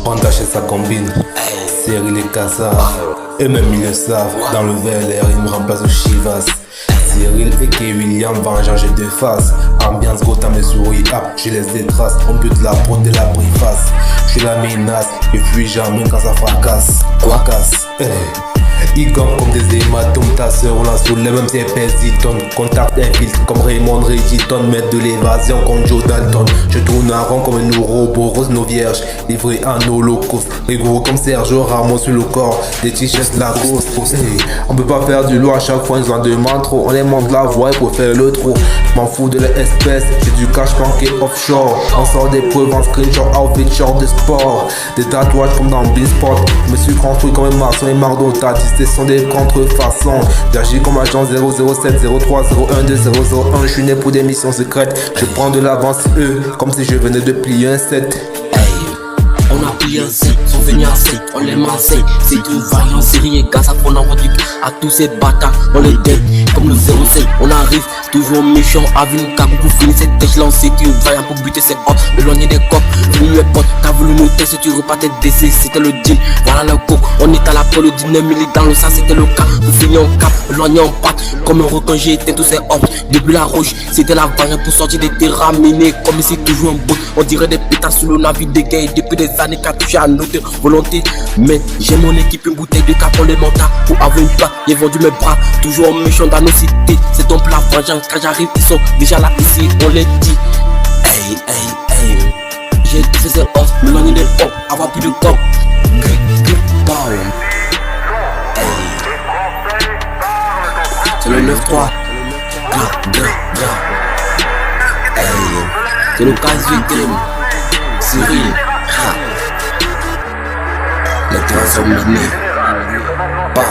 Honda chez sa combine, Cyril et Kassar, et même ils le savent, dans le VLR ils me remplacent au Chivas. Cyril et K. William, vengeant j'ai deux faces. Ambiance Gotham et souris, je laisse des traces. On bute la prod de la préface. Je suis la menace, et puis jamais quand ça fracasse. Quoi casse, ils gagnent comme des hématomes, ta sœur on la soulève même si elle pèse 10 tonnes. Contact infiltre comme Raymond Redditon, mettre de l'évasion comme Joe Dalton. Je tourne en rond comme nos robots, rose nos vierges, livrés en holocauste. Rigoureux comme Sergio Ramos sur le corps, des t-shirts Lacoste. On peut pas faire du lourd à chaque fois, ils en demandent trop. On les monte la voix pour faire le trou. M'en fous de l'espèce, j'ai du cash planqué offshore. On sort des preuves en screenshot, outfit short de sport. Des tatouages comme dans Bisport. Je me suis construit comme un maçon et Mardo Tati. Ce sont des contrefaçons. J'agis comme agent 007 03 01 2001. Je suis né pour des missions secrètes. Je prends de l'avance comme si je venais de plier un set. On a plié un set, sont venus assez, on les massait. C'est tout vaillant, série et gaz, ça qu'on envoie du à tous ces bâtards. On les dead comme le 07, on arrive toujours méchant. Avec une cagou pour finir cette tâche lancée. Tu vaillant pour buter ses potes, éloigner des copes. Fini mes potes, t'as voulu nous tester, tu repartais décès, c'était le deal. Voilà le coq, on est à la pole, le 19 milli dans le sang, c'était le cas. Pour finir en cap, éloigné en patte. Comme un requin, j'ai éteint tous ces hommes. Depuis la roche, c'était la variante pour sortir des terrains minés. Comme ici, toujours en bout, on dirait des pétards sur le navire des gays. Depuis des années qu'a touché à notre volonté. Mais j'ai mon équipe, une bouteille de cap, on les monta. Pour avoir une plaque, j'ai vendu mes bras. Toujours méchant dans nos cités. C'est ton plat vengeance, quand j'arrive, ils sont déjà là ici, on les dit. Hey, hey, hey. J'ai fait ces os, me loigner des pop, avoir plus de cop. C'est le 9-3. Hey. C'est le cas victime. Cyril. Les trois hommes menés. Pow.